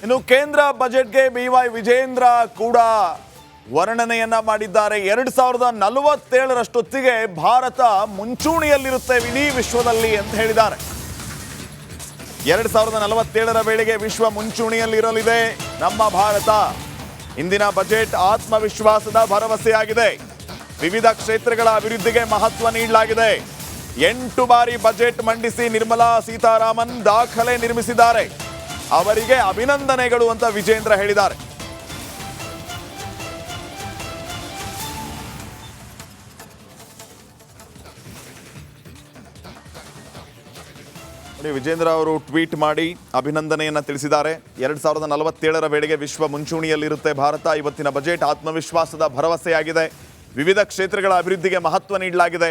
ಇನ್ನು ಕೇಂದ್ರ ಬಜೆಟ್ಗೆ ಬಿವೈ ವಿಜೇಂದ್ರ ಕೂಡ ವರ್ಣನೆಯನ್ನ ಮಾಡಿದ್ದಾರೆ. 2047ರಷ್ಟೊತ್ತಿಗೆ ಭಾರತ ಮುಂಚೂಣಿಯಲ್ಲಿರುತ್ತೆ ಇಡೀ ವಿಶ್ವದಲ್ಲಿ ಅಂತ ಹೇಳಿದ್ದಾರೆ. 2047ರ ವೇಳೆಗೆ ವಿಶ್ವ ಮುಂಚೂಣಿಯಲ್ಲಿರಲಿದೆ ನಮ್ಮ ಭಾರತ. ಇಂದಿನ ಬಜೆಟ್ ಆತ್ಮವಿಶ್ವಾಸದ ಭರವಸೆಯಾಗಿದೆ. ವಿವಿಧ ಕ್ಷೇತ್ರಗಳ ಅಭಿವೃದ್ಧಿಗೆ ಮಹತ್ವ ನೀಡಲಾಗಿದೆ. 8 ಬಾರಿ ಬಜೆಟ್ ಮಂಡಿಸಿ ನಿರ್ಮಲಾ ಸೀತಾರಾಮನ್ ದಾಖಲೆ ನಿರ್ಮಿಸಿದ್ದಾರೆ. ಅವರಿಗೆ ಅಭಿನಂದನೆಗಳು ಅಂತ ವಿಜೇಂದ್ರ ಹೇಳಿದ್ದಾರೆ. ವಿಜೇಂದ್ರ ಅವರು ಟ್ವೀಟ್ ಮಾಡಿ ಅಭಿನಂದನೆಯನ್ನ ತಿಳಿಸಿದ್ದಾರೆ. 2047ರ ವೇಳೆಗೆ ವಿಶ್ವ ಮುಂಚೂಣಿಯಲ್ಲಿರುತ್ತೆ ಭಾರತ. ಇವತ್ತಿನ ಬಜೆಟ್ ಆತ್ಮವಿಶ್ವಾಸದ ಭರವಸೆಯಾಗಿದೆ. ವಿವಿಧ ಕ್ಷೇತ್ರಗಳ ಅಭಿವೃದ್ಧಿಗೆ ಮಹತ್ವ ನೀಡಲಾಗಿದೆ.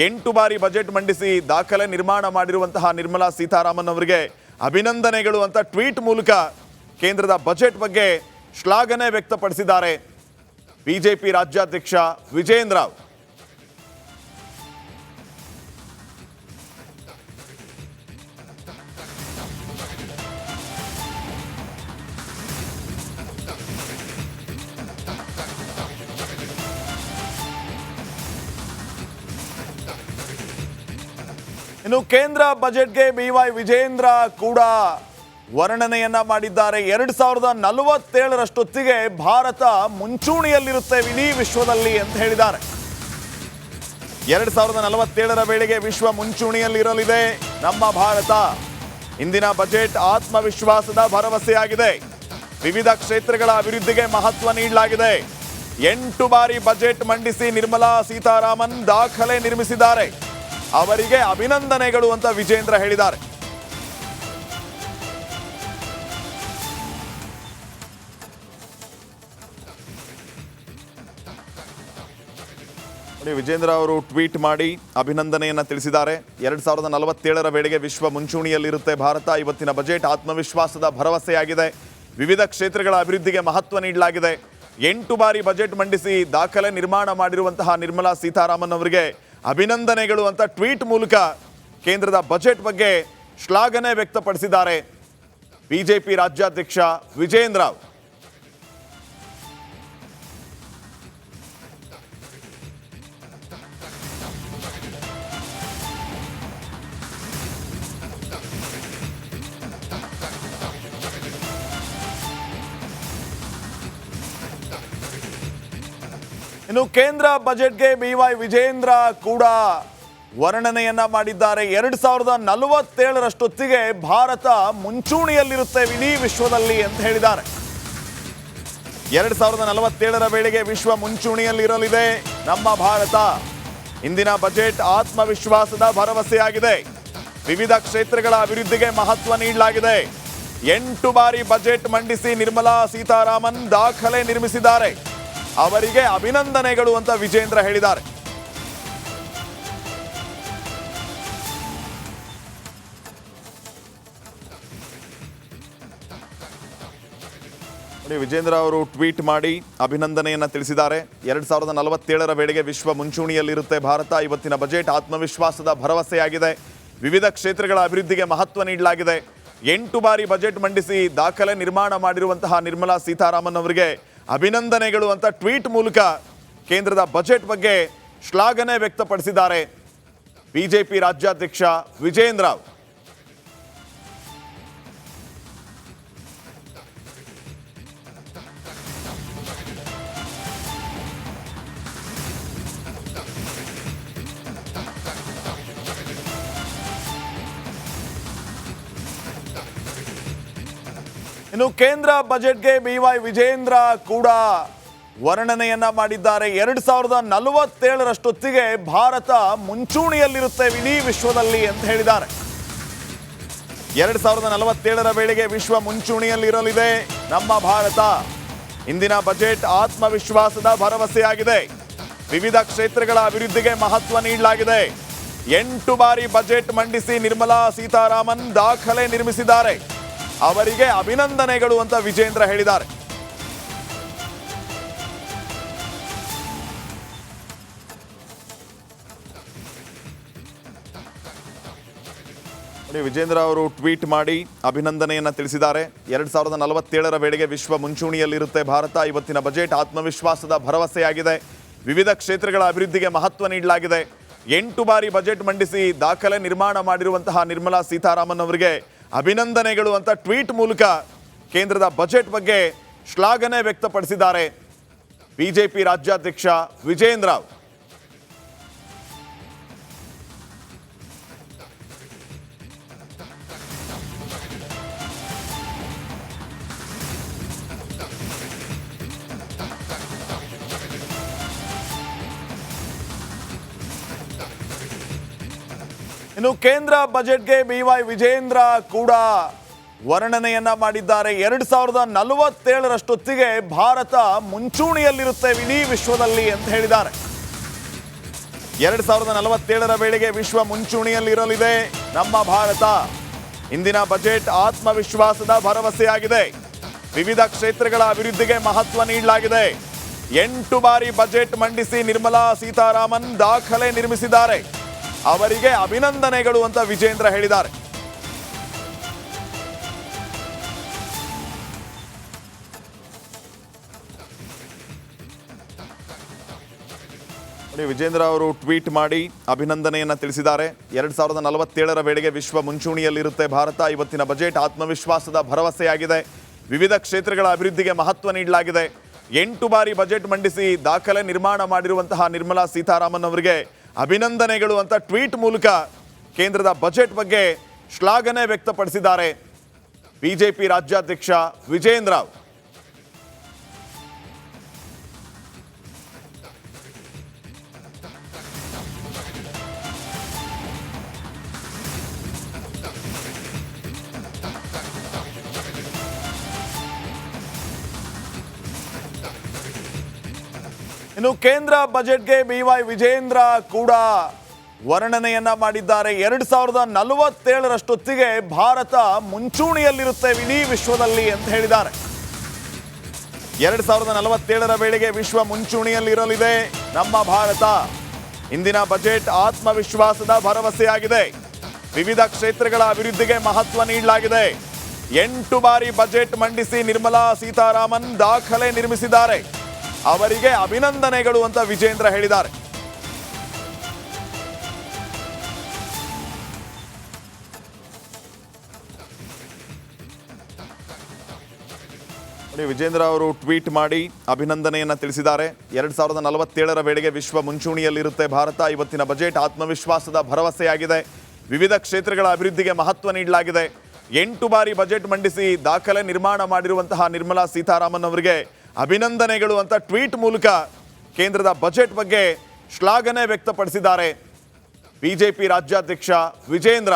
8 ಬಾರಿ ಬಜೆಟ್ ಮಂಡಿಸಿ ದಾಖಲೆ ನಿರ್ಮಾಣ ಮಾಡಿರುವಂತಹ ನಿರ್ಮಲಾ ಸೀತಾರಾಮನ್ ಅವರಿಗೆ ಅಭಿನಂದನೆಗಳು ಅಂತ ಟ್ವೀಟ್ ಮೂಲಕ ಕೇಂದ್ರದ ಬಜೆಟ್ ಬಗ್ಗೆ ಶ್ಲಾಘನೆ ವ್ಯಕ್ತಪಡಿಸಿದ್ದಾರೆ ಬಿಜೆಪಿ ರಾಜ್ಯಾಧ್ಯಕ್ಷ ವಿಜೇಂದ್ರ. ಇನ್ನು ಕೇಂದ್ರ ಬಜೆಟ್ಗೆ ಬಿವೈ ವಿಜೇಂದ್ರ ಕೂಡ ವರ್ಣನೆಯನ್ನ ಮಾಡಿದ್ದಾರೆ. 2047ರಷ್ಟೊತ್ತಿಗೆ ಭಾರತ ಮುಂಚೂಣಿಯಲ್ಲಿರುತ್ತೆ ಇಡೀ ವಿಶ್ವದಲ್ಲಿ ಅಂತ ಹೇಳಿದ್ದಾರೆ. 2047ರ ವೇಳೆಗೆ ವಿಶ್ವ ಮುಂಚೂಣಿಯಲ್ಲಿರಲಿದೆ ನಮ್ಮ ಭಾರತ. ಇಂದಿನ ಬಜೆಟ್ ಆತ್ಮವಿಶ್ವಾಸದ ಭರವಸೆಯಾಗಿದೆ. ವಿವಿಧ ಕ್ಷೇತ್ರಗಳ ಅಭಿವೃದ್ಧಿಗೆ ಮಹತ್ವ ನೀಡಲಾಗಿದೆ. 8 ಬಾರಿ ಬಜೆಟ್ ಮಂಡಿಸಿ ನಿರ್ಮಲಾ ಸೀತಾರಾಮನ್ ದಾಖಲೆ ನಿರ್ಮಿಸಿದ್ದಾರೆ. ಅವರಿಗೆ ಅಭಿನಂದನೆಗಳು ಅಂತ ವಿಜೇಂದ್ರ ಹೇಳಿದ್ದಾರೆ. ವಿಜೇಂದ್ರ ಅವರು ಟ್ವೀಟ್ ಮಾಡಿ ಅಭಿನಂದನೆಯನ್ನ ತಿಳಿಸಿದ್ದಾರೆ. 2047ರ ವೇಳೆಗೆ ವಿಶ್ವ ಮುಂಚೂಣಿಯಲ್ಲಿರುತ್ತೆ ಭಾರತ. ಇವತ್ತಿನ ಬಜೆಟ್ ಆತ್ಮವಿಶ್ವಾಸದ ಭರವಸೆಯಾಗಿದೆ. ವಿವಿಧ ಕ್ಷೇತ್ರಗಳ ಅಭಿವೃದ್ಧಿಗೆ ಮಹತ್ವ ನೀಡಲಾಗಿದೆ. 8 ಬಾರಿ ಬಜೆಟ್ ಮಂಡಿಸಿ ದಾಖಲೆ ನಿರ್ಮಾಣ ಮಾಡಿರುವಂತಹ ನಿರ್ಮಲಾ ಸೀತಾರಾಮನ್ ಅವರಿಗೆ ಅಭಿನಂದನೆಗಳು ಅಂತ ಟ್ವೀಟ್ ಮೂಲಕ ಕೇಂದ್ರದ ಬಜೆಟ್ ಬಗ್ಗೆ ಶ್ಲಾಘನೆ ವ್ಯಕ್ತಪಡಿಸಿದ್ದಾರೆ ಬಿಜೆಪಿ ರಾಜ್ಯಾಧ್ಯಕ್ಷ ವಿಜೇಂದ್ರ. ಇನ್ನು ಕೇಂದ್ರ ಬಜೆಟ್ಗೆ ಬಿವೈ ವಿಜೇಂದ್ರ ಕೂಡ ವರ್ಣನೆಯನ್ನ ಮಾಡಿದ್ದಾರೆ. 2047ರಷ್ಟೊತ್ತಿಗೆ ಭಾರತ ಮುಂಚೂಣಿಯಲ್ಲಿರುತ್ತೆ ಇಡೀ ವಿಶ್ವದಲ್ಲಿ ಅಂತ ಹೇಳಿದ್ದಾರೆ. 2047ರ ವೇಳೆಗೆ ವಿಶ್ವ ಮುಂಚೂಣಿಯಲ್ಲಿರಲಿದೆ ನಮ್ಮ ಭಾರತ. ಇಂದಿನ ಬಜೆಟ್ ಆತ್ಮವಿಶ್ವಾಸದ ಭರವಸೆಯಾಗಿದೆ. ವಿವಿಧ ಕ್ಷೇತ್ರಗಳ ಅಭಿವೃದ್ಧಿಗೆ ಮಹತ್ವ ನೀಡಲಾಗಿದೆ. 8 ಬಾರಿ ಬಜೆಟ್ ಮಂಡಿಸಿ ನಿರ್ಮಲಾ ಸೀತಾರಾಮನ್ ದಾಖಲೆ ನಿರ್ಮಿಸಿದ್ದಾರೆ. ಅವರಿಗೆ ಅಭಿನಂದನೆಗಳು ಅಂತ ವಿಜೇಂದ್ರ ಹೇಳಿದ್ದಾರೆ. ವಿಜೇಂದ್ರ ಅವರು ಟ್ವೀಟ್ ಮಾಡಿ ಅಭಿನಂದನೆಯನ್ನ ತಿಳಿಸಿದ್ದಾರೆ. 2047ರ ವೇಳೆಗೆ ವಿಶ್ವ ಮುಂಚೂಣಿಯಲ್ಲಿರುತ್ತೆ ಭಾರತ. ಇವತ್ತಿನ ಬಜೆಟ್ ಆತ್ಮವಿಶ್ವಾಸದ ಭರವಸೆಯಾಗಿದೆ. ವಿವಿಧ ಕ್ಷೇತ್ರಗಳ ಅಭಿವೃದ್ಧಿಗೆ ಮಹತ್ವ ನೀಡಲಾಗಿದೆ. 8 ಬಾರಿ ಬಜೆಟ್ ಮಂಡಿಸಿ ದಾಖಲೆ ನಿರ್ಮಾಣ ಮಾಡಿರುವಂತಹ ನಿರ್ಮಲಾ ಸೀತಾರಾಮನ್ ಅವರಿಗೆ ಅಭಿನಂದನೆಗಳು ಅಂತ ಟ್ವೀಟ್ ಮೂಲಕ ಕೇಂದ್ರದ ಬಜೆಟ್ ಬಗ್ಗೆ ಶ್ಲಾಘನೆ ವ್ಯಕ್ತಪಡಿಸಿದ್ದಾರೆ ಬಿಜೆಪಿ ರಾಜ್ಯಾಧ್ಯಕ್ಷ ವಿಜೇಂದ್ರ. ಇನ್ನು ಕೇಂದ್ರ ಬಜೆಟ್ಗೆ ಬಿವೈ ವಿಜೇಂದ್ರ ಕೂಡ ವರ್ಣನೆಯನ್ನ ಮಾಡಿದ್ದಾರೆ. 2047ರಷ್ಟೊತ್ತಿಗೆ ಭಾರತ ಮುಂಚೂಣಿಯಲ್ಲಿರುತ್ತೆ ಇಡೀ ವಿಶ್ವದಲ್ಲಿ ಅಂತ ಹೇಳಿದ್ದಾರೆ. 2047ರ ವೇಳೆಗೆ ವಿಶ್ವ ಮುಂಚೂಣಿಯಲ್ಲಿರಲಿದೆ ನಮ್ಮ ಭಾರತ. ಇಂದಿನ ಬಜೆಟ್ ಆತ್ಮವಿಶ್ವಾಸದ ಭರವಸೆಯಾಗಿದೆ. ವಿವಿಧ ಕ್ಷೇತ್ರಗಳ ಅಭಿವೃದ್ಧಿಗೆ ಮಹತ್ವ ನೀಡಲಾಗಿದೆ. 8 ಬಾರಿ ಬಜೆಟ್ ಮಂಡಿಸಿ ನಿರ್ಮಲಾ ಸೀತಾರಾಮನ್ ದಾಖಲೆ ನಿರ್ಮಿಸಿದ್ದಾರೆ. ಅವರಿಗೆ ಅಭಿನಂದನೆಗಳು ಅಂತ ವಿಜೇಂದ್ರ ಹೇಳಿದ್ದಾರೆ. ನೋಡಿ, ವಿಜೇಂದ್ರ ಅವರು ಟ್ವೀಟ್ ಮಾಡಿ ಅಭಿನಂದನೆಯನ್ನು ತಿಳಿಸಿದ್ದಾರೆ. 2047ರ ವೇಳೆಗೆ ವಿಶ್ವ ಮುಂಚೂಣಿಯಲ್ಲಿರುತ್ತೆ ಭಾರತ. ಇವತ್ತಿನ ಬಜೆಟ್ ಆತ್ಮವಿಶ್ವಾಸದ ಭರವಸೆಯಾಗಿದೆ. ವಿವಿಧ ಕ್ಷೇತ್ರಗಳ ಅಭಿವೃದ್ಧಿಗೆ ಮಹತ್ವ ನೀಡಲಾಗಿದೆ. 8 ಬಾರಿ ಬಜೆಟ್ ಮಂಡಿಸಿ ದಾಖಲೆ ನಿರ್ಮಾಣ ಮಾಡಿರುವಂತಹ ನಿರ್ಮಲಾ ಸೀತಾರಾಮನ್ ಅವರಿಗೆ ಅಭಿನಂದನೆಗಳು ಅಂತ ಟ್ವೀಟ್ ಮೂಲಕ ಕೇಂದ್ರದ ಬಜೆಟ್ ಬಗ್ಗೆ ಶ್ಲಾಘನೆ ವ್ಯಕ್ತಪಡಿಸಿದ್ದಾರೆ ಬಿಜೆಪಿ ರಾಜ್ಯಾಧ್ಯಕ್ಷ ವಿಜೇಂದ್ರ. ಇನ್ನು ಕೇಂದ್ರ ಬಜೆಟ್ಗೆ BY ವಿಜೇಂದ್ರ ಕೂಡ ವರ್ಣನೆಯನ್ನ ಮಾಡಿದ್ದಾರೆ. 2047ರಷ್ಟೊತ್ತಿಗೆ ಭಾರತ ಮುಂಚೂಣಿಯಲ್ಲಿರುತ್ತೆ ಇಡೀ ವಿಶ್ವದಲ್ಲಿ ಅಂತ ಹೇಳಿದ್ದಾರೆ. 2047ರ ವೇಳೆಗೆ ವಿಶ್ವ ಮುಂಚೂಣಿಯಲ್ಲಿರಲಿದೆ ನಮ್ಮ ಭಾರತ. ಇಂದಿನ ಬಜೆಟ್ ಆತ್ಮವಿಶ್ವಾಸದ ಭರವಸೆಯಾಗಿದೆ. ವಿವಿಧ ಕ್ಷೇತ್ರಗಳ ಅಭಿವೃದ್ಧಿಗೆ ಮಹತ್ವ ನೀಡಲಾಗಿದೆ. 8 ಬಾರಿ ಬಜೆಟ್ ಮಂಡಿಸಿ ನಿರ್ಮಲಾ ಸೀತಾರಾಮನ್ ದಾಖಲೆ ನಿರ್ಮಿಸಿದ್ದಾರೆ. ಅವರಿಗೆ ಅಭಿನಂದನೆಗಳು ಅಂತ ವಿಜೇಂದ್ರ ಹೇಳಿದ್ದಾರೆ. ನೋಡಿ, ವಿಜೇಂದ್ರ ಅವರು ಟ್ವೀಟ್ ಮಾಡಿ ಅಭಿನಂದನೆಯನ್ನು ತಿಳಿಸಿದ್ದಾರೆ. 2047ರ ವೇಳೆಗೆ ವಿಶ್ವ ಮುಂಚೂಣಿಯಲ್ಲಿರುತ್ತೆ ಭಾರತ. ಇವತ್ತಿನ ಬಜೆಟ್ ಆತ್ಮವಿಶ್ವಾಸದ ಭರವಸೆಯಾಗಿದೆ. ವಿವಿಧ ಕ್ಷೇತ್ರಗಳ ಅಭಿವೃದ್ಧಿಗೆ ಮಹತ್ವ ನೀಡಲಾಗಿದೆ. 8 ಬಾರಿ ಬಜೆಟ್ ಮಂಡಿಸಿ ದಾಖಲೆ ನಿರ್ಮಾಣ ಮಾಡಿರುವಂತಹ ನಿರ್ಮಲಾ ಸೀತಾರಾಮನ್ ಅವರಿಗೆ ಅಭಿನಂದನೆಗಳು ಅಂತ ಟ್ವೀಟ್ ಮೂಲಕ ಕೇಂದ್ರದ ಬಜೆಟ್ ಬಗ್ಗೆ ಶ್ಲಾಘನೆ ವ್ಯಕ್ತಪಡಿಸಿದ್ದಾರೆ ಬಿಜೆಪಿ ರಾಜ್ಯಾಧ್ಯಕ್ಷ ವಿಜೇಂದ್ರ. ಇನ್ನು ಕೇಂದ್ರ ಬಜೆಟ್ಗೆ BY ವಿಜೇಂದ್ರ ಕೂಡ ವರ್ಣನೆಯನ್ನ ಮಾಡಿದ್ದಾರೆ. 2047ರಷ್ಟೊತ್ತಿಗೆ ಭಾರತ ಮುಂಚೂಣಿಯಲ್ಲಿರುತ್ತೆ ಇಡೀ ವಿಶ್ವದಲ್ಲಿ ಅಂತ ಹೇಳಿದ್ದಾರೆ. 2047ರ ವೇಳೆಗೆ ವಿಶ್ವ ಮುಂಚೂಣಿಯಲ್ಲಿರಲಿದೆ ನಮ್ಮ ಭಾರತ. ಇಂದಿನ ಬಜೆಟ್ ಆತ್ಮವಿಶ್ವಾಸದ ಭರವಸೆಯಾಗಿದೆ. ವಿವಿಧ ಕ್ಷೇತ್ರಗಳ ಅಭಿವೃದ್ಧಿಗೆ ಮಹತ್ವ ನೀಡಲಾಗಿದೆ. 8 ಬಾರಿ ಬಜೆಟ್ ಮಂಡಿಸಿ ನಿರ್ಮಲಾ ಸೀತಾರಾಮನ್ ದಾಖಲೆ ನಿರ್ಮಿಸಿದ್ದಾರೆ. ಅವರಿಗೆ ಅಭಿನಂದನೆಗಳು ಅಂತ ವಿಜೇಂದ್ರ ಹೇಳಿದ್ದಾರೆ. ನೋಡಿ, ವಿಜೇಂದ್ರ ಅವರು ಟ್ವೀಟ್ ಮಾಡಿ ಅಭಿನಂದನೆಯನ್ನು ತಿಳಿಸಿದ್ದಾರೆ. 2047ರ ವೇಳೆಗೆ ವಿಶ್ವ ಮುಂಚೂಣಿಯಲ್ಲಿರುತ್ತೆ ಭಾರತ. ಇವತ್ತಿನ ಬಜೆಟ್ ಆತ್ಮವಿಶ್ವಾಸದ ಭರವಸೆಯಾಗಿದೆ. ವಿವಿಧ ಕ್ಷೇತ್ರಗಳ ಅಭಿವೃದ್ಧಿಗೆ ಮಹತ್ವ ನೀಡಲಾಗಿದೆ. 8 ಬಾರಿ ಬಜೆಟ್ ಮಂಡಿಸಿ ದಾಖಲೆ ನಿರ್ಮಾಣ ಮಾಡಿರುವಂತಹ ನಿರ್ಮಲಾ ಸೀತಾರಾಮನ್ ಅವರಿಗೆ ಅಭಿನಂದನೆಗಳು ಅಂತ ಟ್ವೀಟ್ ಮೂಲಕ ಕೇಂದ್ರದ ಬಜೆಟ್ ಬಗ್ಗೆ ಶ್ಲಾಘನೆ ವ್ಯಕ್ತಪಡಿಸಿದ್ದಾರೆ ಬಿಜೆಪಿ ರಾಜ್ಯಾಧ್ಯಕ್ಷ ವಿಜೇಂದ್ರ.